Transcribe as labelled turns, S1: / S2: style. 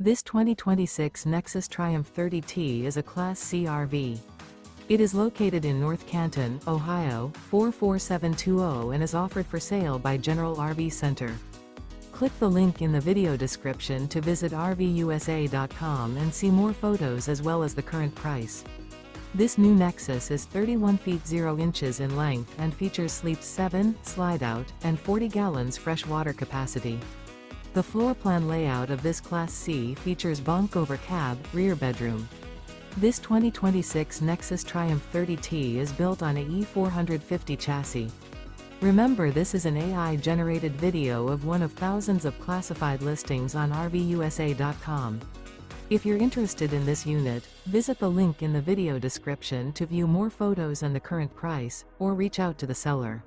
S1: This 2026 Nexus Triumph 30T is a Class C RV. It is located in North Canton, Ohio, 44720 and is offered for sale by General RV Center. Click the link in the video description to visit RVUSA.com and see more photos as well as the current price. This new Nexus is 31 feet 0 inches in length and features sleeps 7, Slideout, and 40 gallons fresh water capacity. The floor plan layout of this Class C features bunk over cab, rear bedroom. This 2026 Nexus Triumph 30T is built on a E450 chassis. Remember, this is an AI-generated video of one of thousands of classified listings on RVUSA.com. If you're interested in this unit, visit the link in the video description to view more photos and the current price, or reach out to the seller.